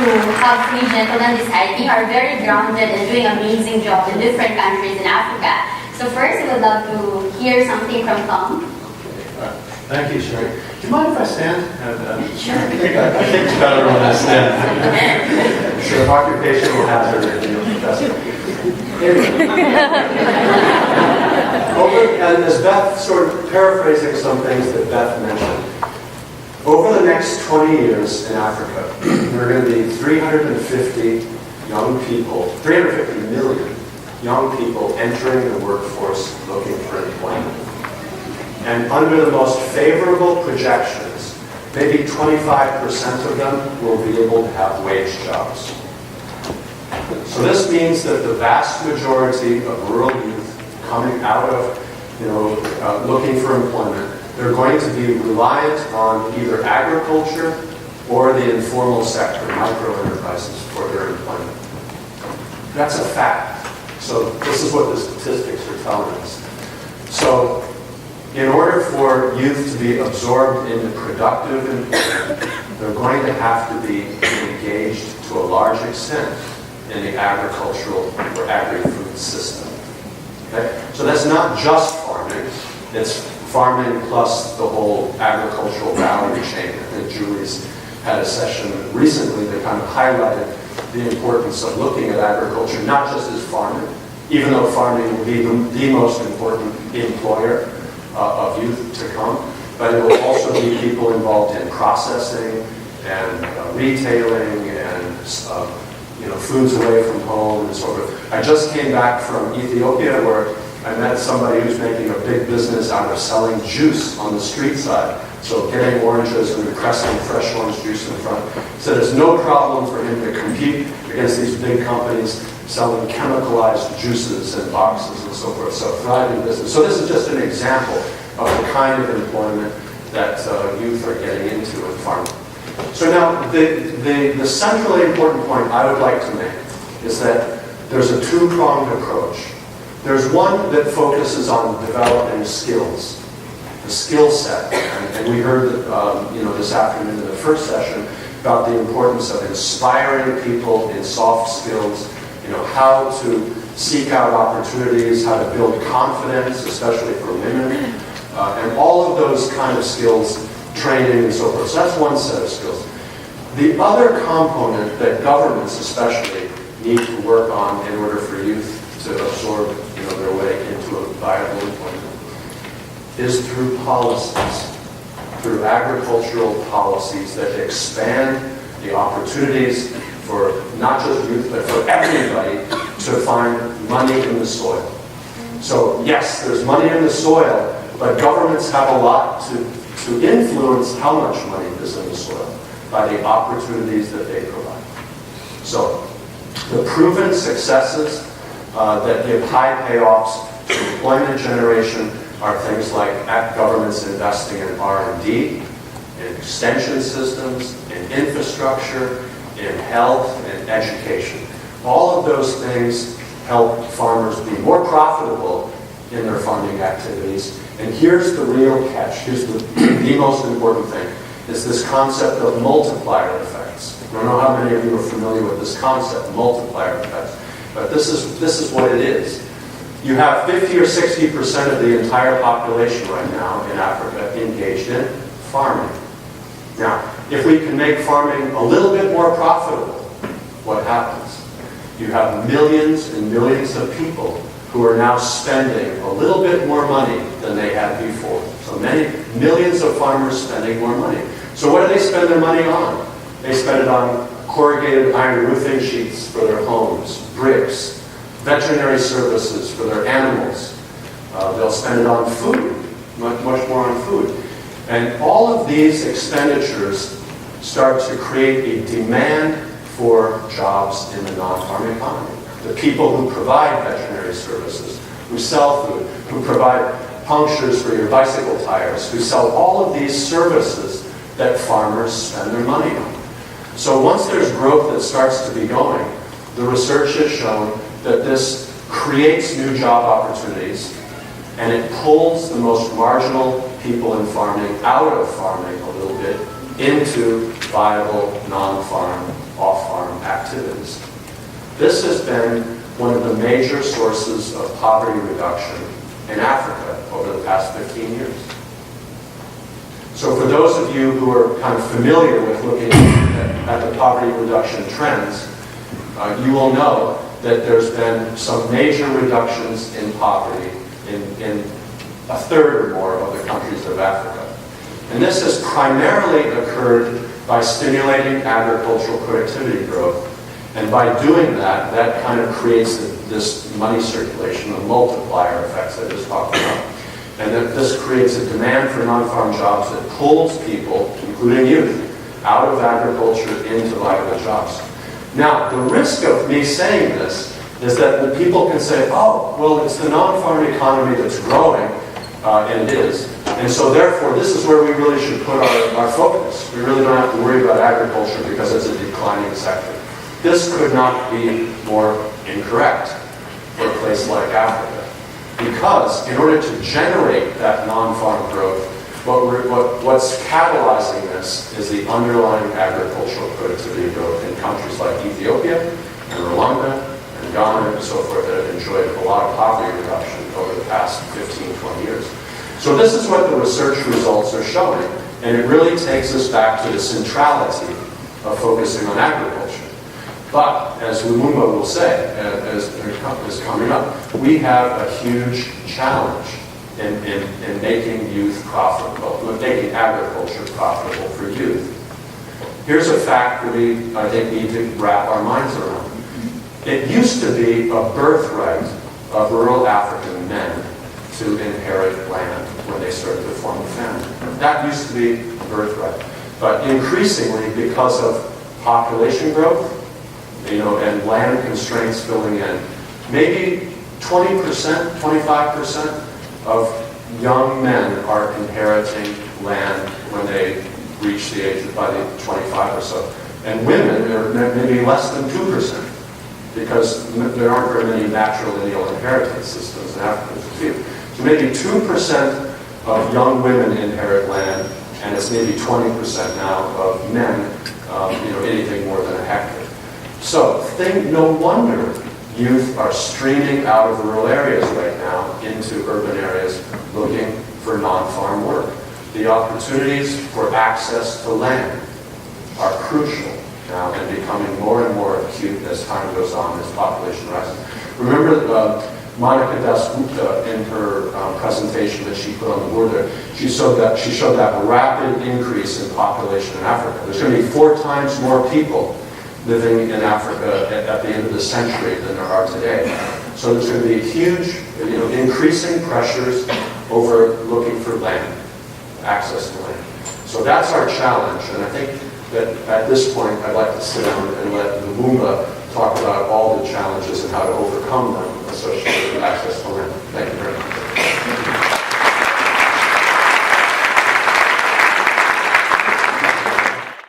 who have three gentlemen deciding are very grounded and doing amazing job in different countries in Africa. So first, I would love to hear something from Tom. Thank you, Sherry. Do you mind if I stand? Sure. I think it's better when I stand. Sure, occupational hazard, professor. And as Beth, sort of paraphrasing some things that Beth mentioned, over the next 20 years in Africa, there are going to be 350 young people, 350 million young people entering the workforce looking for employment. And under the most favorable projections, maybe 25% of them will be able to have wage jobs. So this means that the vast majority of rural youth coming out of, looking for employment, they're going to be reliant on either agriculture or the informal sector, micro-enterprises, for their employment. That's a fact. So this is what the statistics are telling us. So in order for youth to be absorbed into productive employment, they're going to have to be engaged to a large extent in the agricultural or agri-food system. Okay? So that's not just farming, it's farming plus the whole agricultural value chain. I think Julie's had a session recently that kind of highlighted the importance of looking at agriculture, not just as farming, even though farming will be the most important employer of youth to come, but it will also be people involved in processing and retailing and foods away from home and so forth. I just came back from Ethiopia where I met somebody who's making a big business out of selling juice on the street side. So getting oranges and pressing fresh orange juice in front. So there's no problem for him to compete against these big companies selling chemicalized juices in boxes and so forth. So thriving business. So this is just an example of the kind of employment that youth are getting into in farming. So now the centrally important point I would like to make is that there's a two-pronged approach. There's one that focuses on developing skills, the skill set, and we heard this afternoon in the first session about the importance of inspiring people in soft skills, how to seek out opportunities, how to build confidence, especially for women, and all of those kind of skills, training and so forth. So that's one set of skills. The other component that governments especially need to work on in order for youth to absorb their way into a viable employment is through policies, through agricultural policies that expand the opportunities for not just youth, but for everybody to find money in the soil. So yes, there's money in the soil, but governments have a lot to influence how much money is in the soil by the opportunities that they provide. So the proven successes that give high payoffs to employment generation are things like governments investing in R&D, in extension systems, in infrastructure, in health, and education. All of those things help farmers be more profitable in their farming activities. And here's the real catch. Here's the most important thing, is this concept of multiplier effects. I don't know how many of you are familiar with this concept, multiplier effects. But this is what it is. You have 50 or 60% of the entire population right now in Africa engaged in farming. Now, if we can make farming a little bit more profitable, what happens? You have millions and millions of people who are now spending a little bit more money than they had before. So millions of farmers spending more money. So what do they spend their money on? They spend it on corrugated iron roofing sheets for their homes, bricks, veterinary services for their animals. They'll spend it on food, much more on food. And all of these expenditures start to create a demand for jobs in the non-farm economy. The people who provide veterinary services, who sell food, who provide punctures for your bicycle tires, who sell all of these services that farmers spend their money on. So once there's growth that starts to be going, the research has shown that this creates new job opportunities and it pulls the most marginal people in farming out of farming a little bit into viable, non-farm, off-farm activities. This has been one of the major sources of poverty reduction in Africa over the past 15 years. So for those of you who are kind of familiar with looking at the poverty reduction trends, you will know that there's been some major reductions in poverty in a third or more of the countries of Africa. And this has primarily occurred by stimulating agricultural productivity growth. And by doing that, that kind of creates this money circulation, the multiplier effects I just talked about. And that this creates a demand for non-farm jobs that pulls people, including youth, out of agriculture into viable jobs. Now, the risk of me saying this is that people can say, oh, well, it's the non-farm economy that's growing, and it is. And so therefore, this is where we really should put our focus. We really don't have to worry about agriculture because it's a declining sector. This could not be more incorrect for a place like Africa. Because in order to generate that non-farm growth, what's catalyzing this is the underlying agricultural productivity growth in countries like Ethiopia and Rwanda and Ghana and so forth that have enjoyed a lot of poverty reduction over the past 15, 20 years. So this is what the research results are showing, and it really takes us back to the centrality of focusing on agriculture. But, as Lumumba will say, as is coming up, we have a huge challenge in making youth profitable, making agriculture profitable for youth. Here's a fact that we, I think, need to wrap our minds around. It used to be a birthright of rural African men to inherit land when they started to form a family. That used to be a birthright. But increasingly, because of population growth, and land constraints filling in, maybe 20%, 25% of young men are inheriting land when they reach the age of by the 25 or so. And women are maybe less than 2%, because there aren't very many natural lineal inheritance systems in Africa. So maybe 2% of young women inherit land, and it's maybe 20% now of men, anything more than a hectare. So, no wonder youth are streaming out of rural areas right now into urban areas looking for non-farm work. The opportunities for access to land are crucial now and becoming more and more acute as time goes on, as population rises. Remember Monica Das-Gupta in her presentation that she put on the board there, she showed that rapid increase in population in Africa. There's going to be 4 times more people living in Africa at the end of the century than there are today. So there's going to be huge, increasing pressures over looking for land, access to land. So that's our challenge, and I think that at this point I'd like to sit down and let Lumumba talk about all the challenges and how to overcome them associated